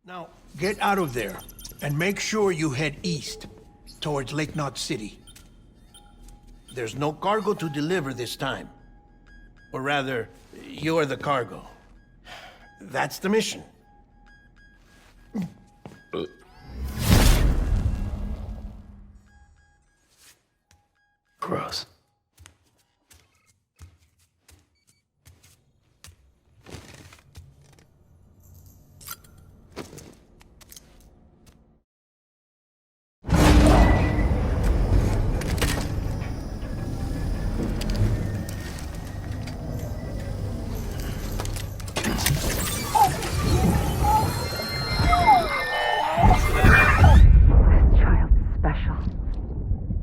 Now, get out of there, and make sure you head east, towards Lake Knot City. There's no cargo to deliver this time. Or rather, you're the cargo. That's the mission. Gross.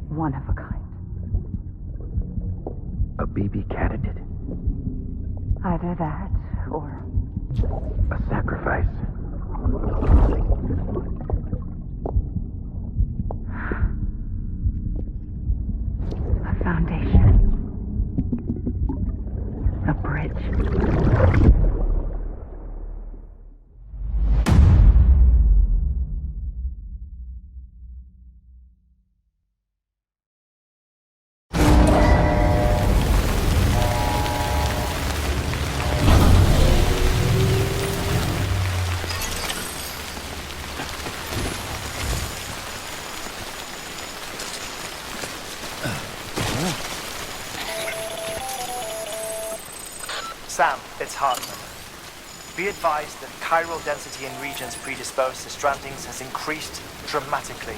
One of a kind. A baby candidate. Either that, or A sacrifice. a foundation. A bridge. Sam, it's Hartman. Be advised that chiral density in regions predisposed to strandings has increased dramatically.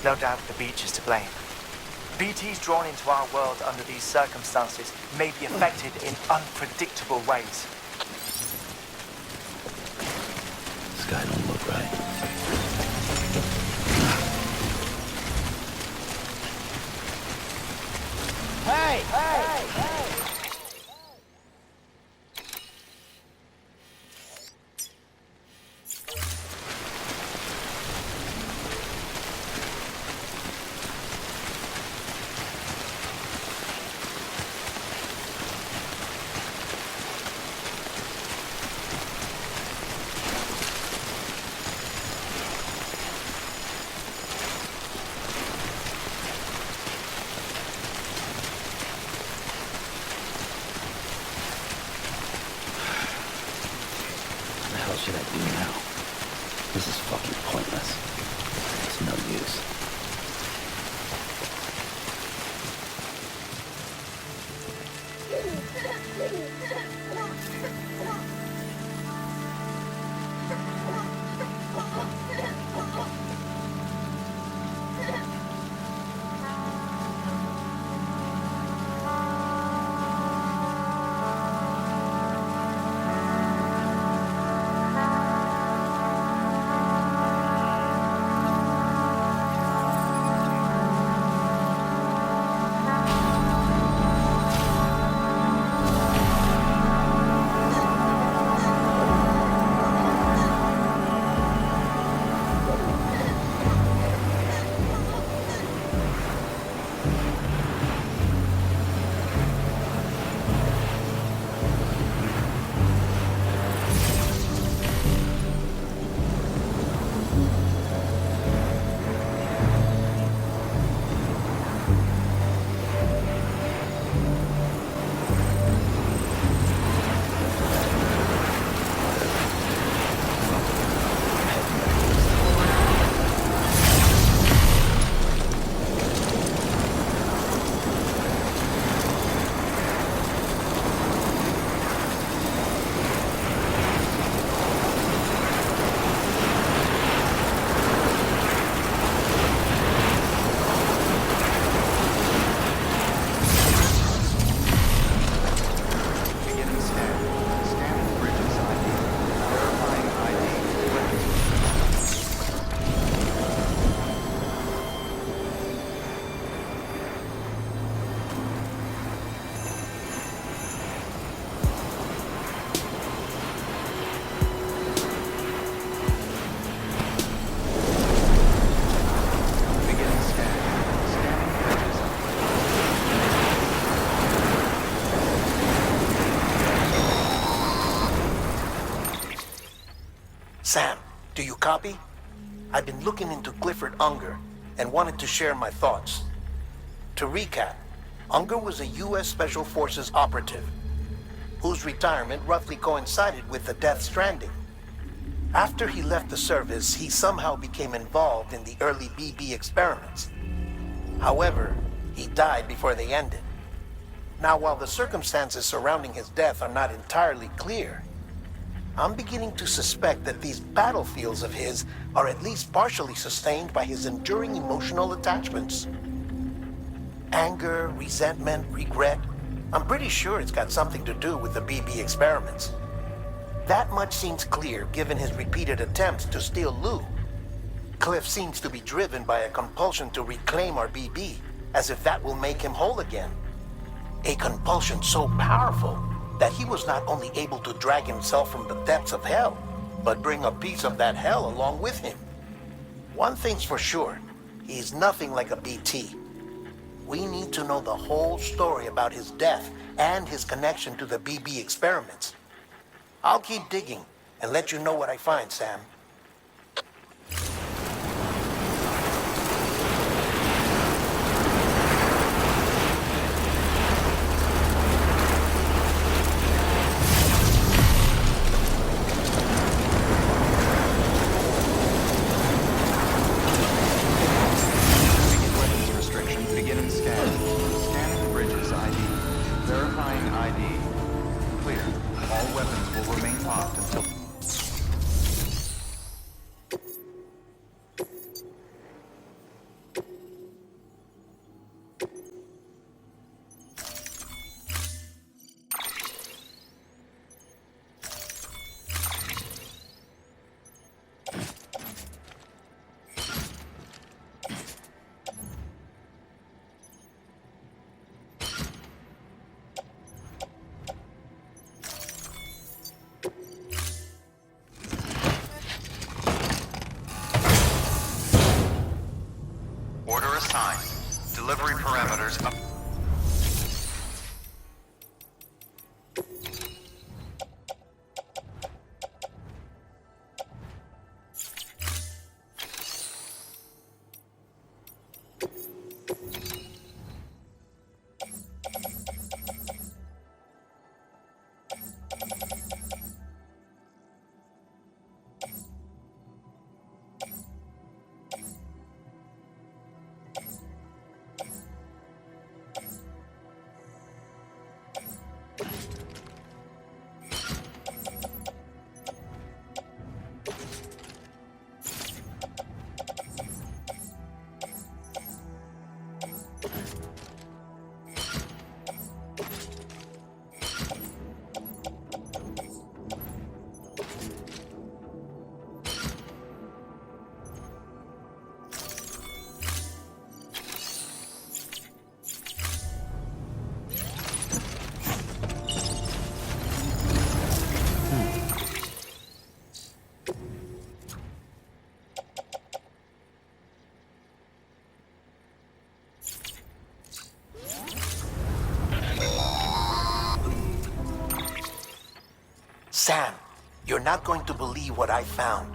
No doubt the beach is to blame. BTs drawn into our world under these circumstances may be affected in unpredictable ways. This guy don't look right. What the hell should I do now? This is fucking pointless. It's no use. Sam, Do you copy? I've been looking into Clifford Unger and wanted to share my thoughts. To recap, Unger was a U.S. Special Forces operative whose retirement roughly coincided with the Death Stranding. After he left the service, he somehow became involved in the early BB experiments. However, he died before they ended. Now, while the circumstances surrounding his death are not entirely clear, I'm beginning to suspect that these battlefields of his are at least partially sustained by his enduring emotional attachments. Anger, resentment, regret. I'm pretty sure it's got something to do with the BB experiments. That much seems clear given his repeated attempts to steal Lou. Cliff seems to be driven by a compulsion to reclaim our BB, as if that will make him whole again. A compulsion so powerful that he was not only able to drag himself from the depths of hell, but bring a piece of that hell along with him. One thing's for sure, he's nothing like a BT. We need to know the whole story about his death and his connection to the BB experiments. I'll keep digging and let you know what I find, Sam. Delivery parameters up. Sam, you're not going to believe what I found.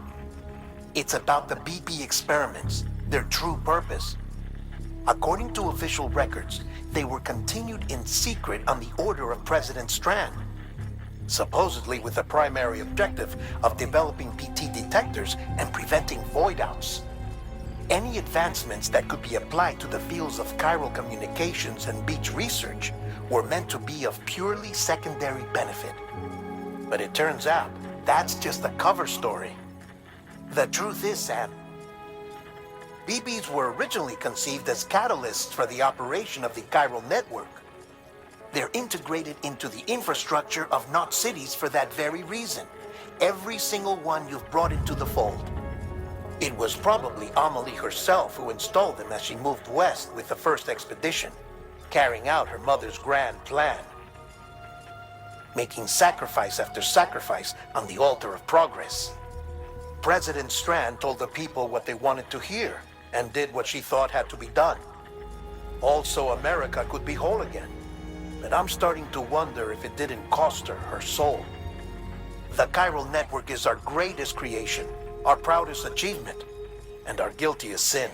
It's about the BB experiments, their true purpose. According to official records, they were continued in secret on the order of President Strand, supposedly with the primary objective of developing PT detectors and preventing void-outs. Any advancements that could be applied to the fields of chiral communications and beach research were meant to be of purely secondary benefit. But it turns out, that's just the cover story. The truth is, Sam, BBs were originally conceived as catalysts for the operation of the chiral network. They're integrated into the infrastructure of Knot cities for that very reason. Every single one you've brought into the fold. It was probably Amelie herself who installed them as she moved west with the first expedition, carrying out her mother's grand plan. Making sacrifice after sacrifice on the altar of progress. President Strand told the people what they wanted to hear and did what she thought had to be done. Also, America could be whole again. But I'm starting to wonder if it didn't cost her her soul. The chiral network is our greatest creation, our proudest achievement, and our guiltiest sin.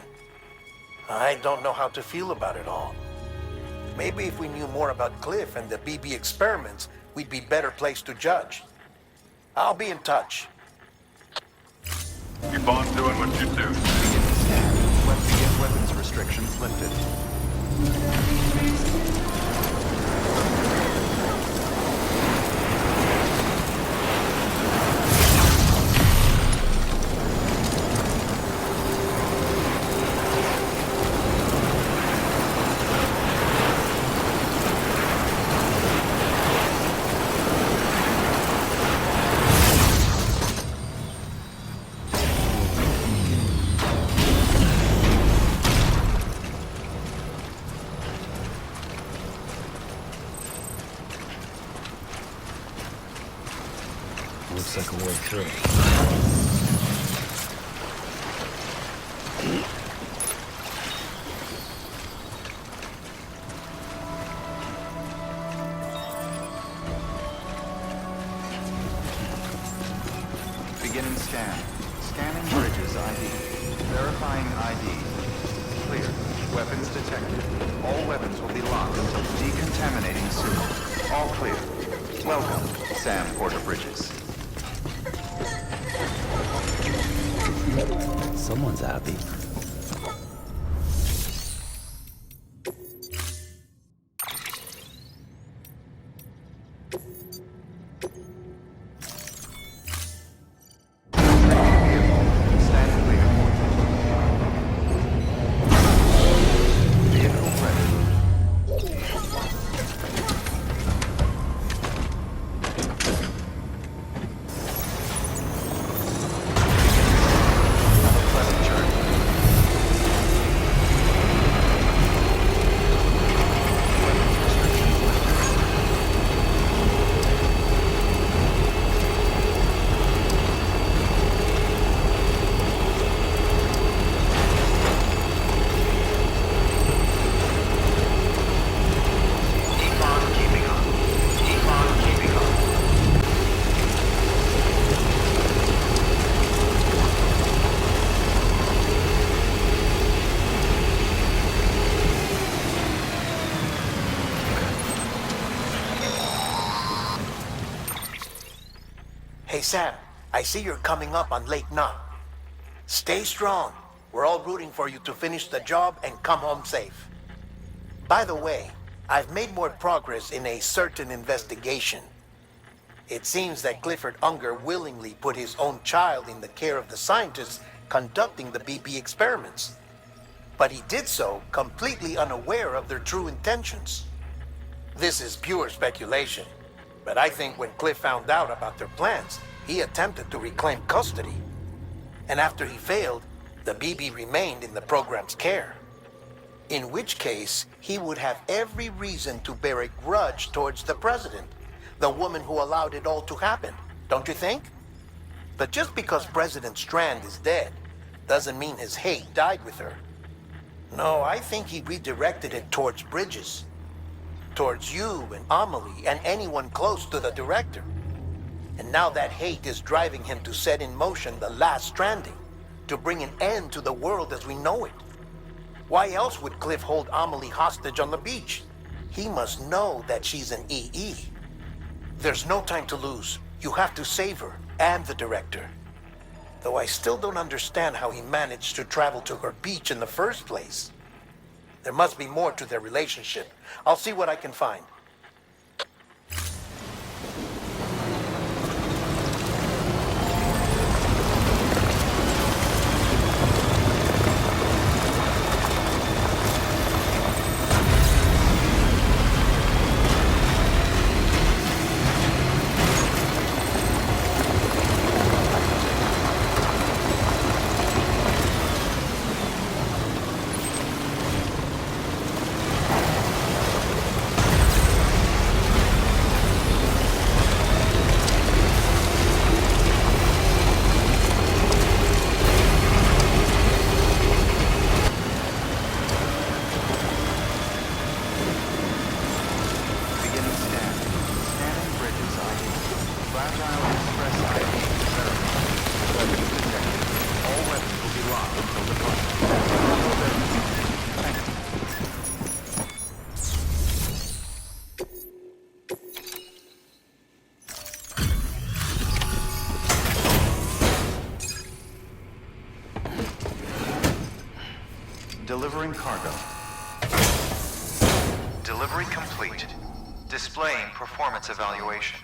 I don't know how to feel about it all. Maybe if we knew more about Cliff and the BB experiments, we'd be better placed to judge. I'll be in touch. Keep on doing what you do. Get weapons restrictions lifted. Looks like a way through. Beginning scan. Scanning bridges ID. Verifying ID. Clear. Weapons detected. All weapons will be locked until decontaminating soon. All clear. Welcome, Sam Porter Bridges. Someone's happy. Stand clear. Vehicle ready. Pleasant journey. Weapons restrictions lifted. Keep on keeping on. Keep on keeping on. Hey, Sam, I see you're coming up on Lake Knot. Stay strong. We're all rooting for you to finish the job and come home safe. By the way, I've made more progress in a certain investigation. It seems that Clifford Unger willingly put his own child in the care of the scientists conducting the BP experiments. But he did so completely unaware of their true intentions. This is pure speculation, but I think when Cliff found out about their plans, he attempted to reclaim custody. And after he failed, the BB remained in the program's care. In which case, he would have every reason to bear a grudge towards the president, the woman who allowed it all to happen, don't you think? But just because President Strand is dead, doesn't mean his hate died with her. No, I think he redirected it towards Bridges. Towards you and Amelie and anyone close to the director. And now that hate is driving him to set in motion the last stranding, to bring an end to the world as we know it. Why else would Cliff hold Amelie hostage on the beach? He must know that she's an EE. There's no time to lose. You have to save her and the director. Though I still don't understand how he managed to travel to her beach in the first place. There must be more to their relationship. I'll see what I can find. Delivering cargo. Delivery complete. Displaying performance evaluation.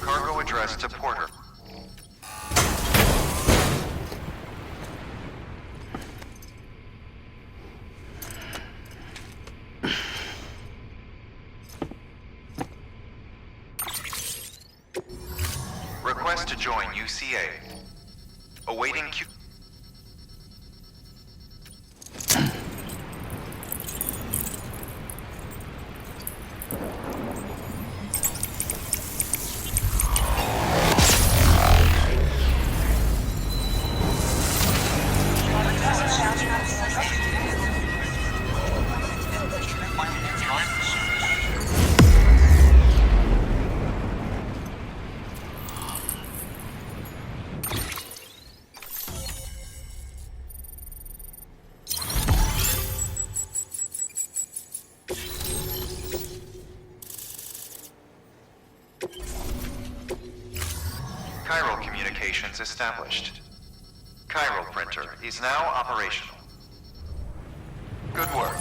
Cargo addressed to Porter. Request to join UCA. Awaiting Q. Chiral communications established. Chiral printer is now operational. Good work.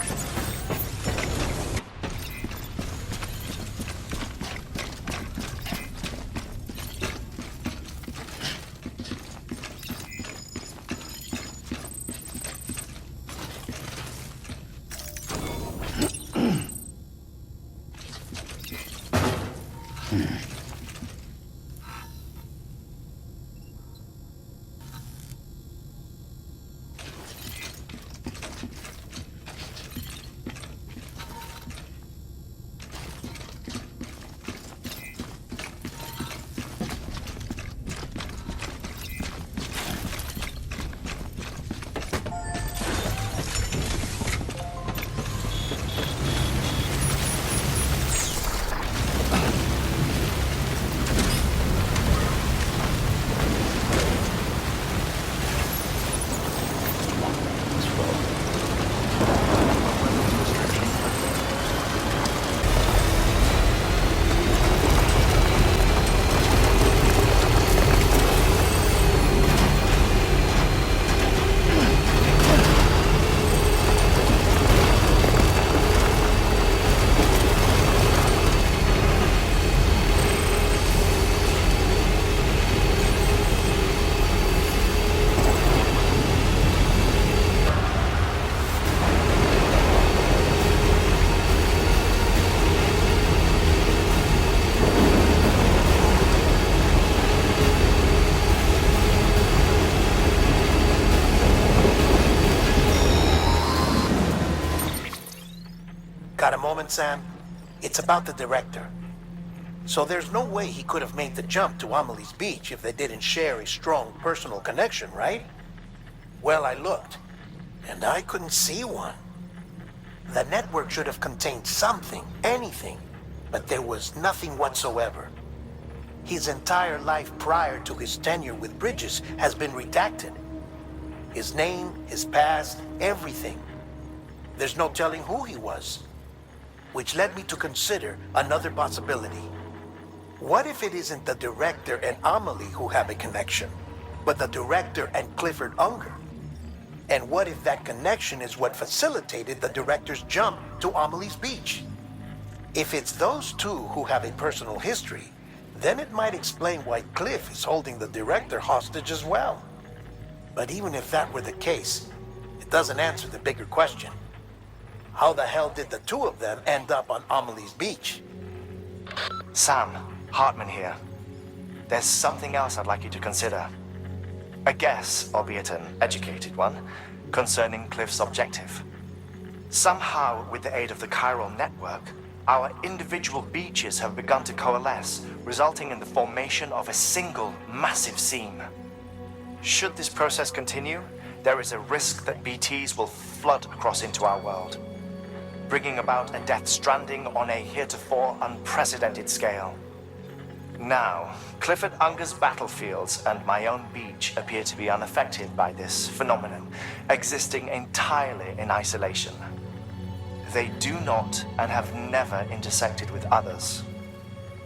Got a moment, Sam? It's about the director. So there's no way he could have made the jump to Amelie's Beach if they didn't share a strong personal connection, right? Well, I looked, and I couldn't see one. The network should have contained something, anything, but there was nothing whatsoever. His entire life prior to his tenure with Bridges has been redacted. His name, his past, everything. There's no telling who he was. Which led me to consider another possibility. What if it isn't the director and Amelie who have a connection, but the director and Clifford Unger? And what if that connection is what facilitated the director's jump to Amelie's Beach? If it's those two who have a personal history, then it might explain why Cliff is holding the director hostage as well. But even if that were the case, it doesn't answer the bigger question. How the hell did the two of them end up on Amelie's Beach? Sam, Hartman here. There's something else I'd like you to consider. A guess, albeit an educated one, concerning Cliff's objective. Somehow, with the aid of the chiral network, our individual beaches have begun to coalesce, resulting in the formation of a single massive seam. Should this process continue, there is a risk that BTs will flood across into our world, bringing about a death stranding on a heretofore unprecedented scale. Now, Clifford Unger's battlefields and my own beach appear to be unaffected by this phenomenon, existing entirely in isolation. They do not and have never intersected with others.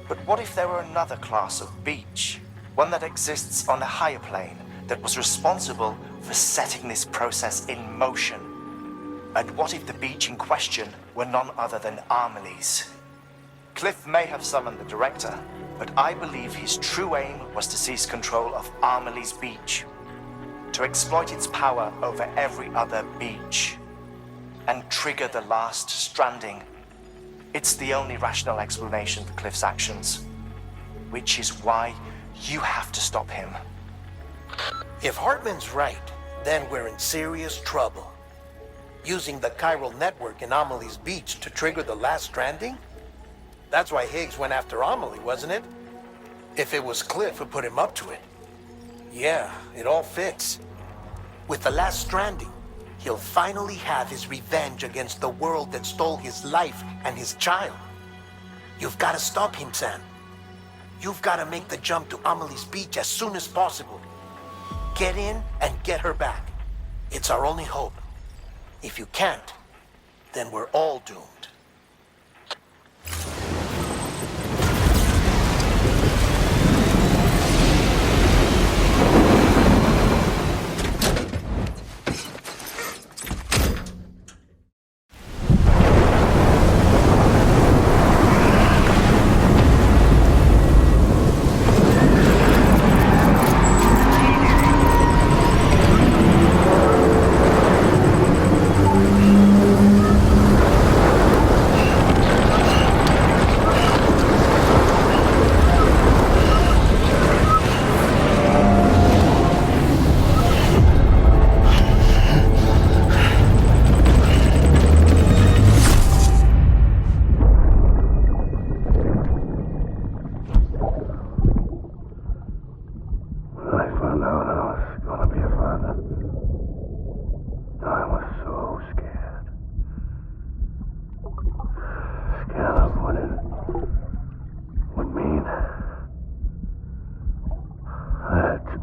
But what if there were another class of beach, one that exists on a higher plane, that was responsible for setting this process in motion? And what if the beach in question were none other than Amelie's? Cliff may have summoned the director, but I believe his true aim was to seize control of Amelie's beach, to exploit its power over every other beach, and trigger the last stranding. It's the only rational explanation for Cliff's actions, which is why you have to stop him. If Hartman's right, then we're in serious trouble. Using the chiral network in Amelie's beach to trigger the last stranding? That's why Higgs went after Amelie, wasn't it? If it was Cliff who put him up to it. Yeah, it all fits. With the last stranding, he'll finally have his revenge against the world that stole his life and his child. You've got to stop him, Sam. You've got to make the jump to Amelie's beach as soon as possible. Get in and get her back. It's our only hope. If you can't, then we're all doomed.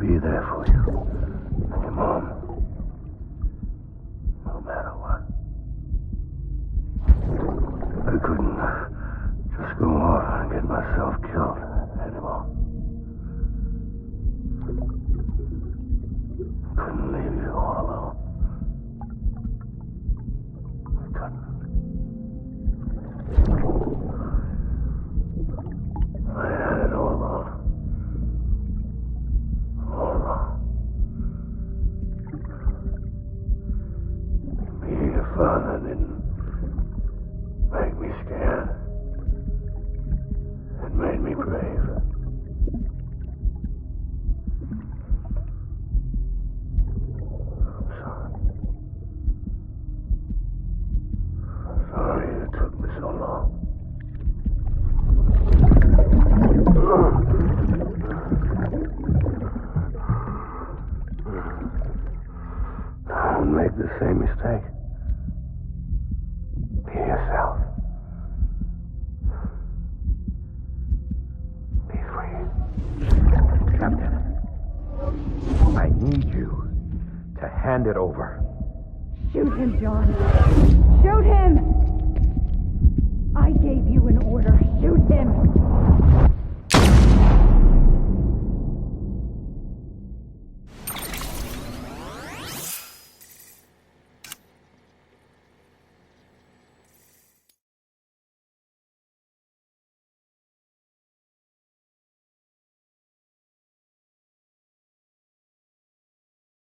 Be there for you and your mom, no matter what. I couldn't just go off and get myself killed anymore. Couldn't leave you all alone. I couldn't. I had it all wrong. Being a father didn't make me scared. It made me brave. I'm sorry. I'm sorry it took me so long. Don't make the same mistake. Be yourself. Be free. Captain, I need you to hand it over. Shoot him, John.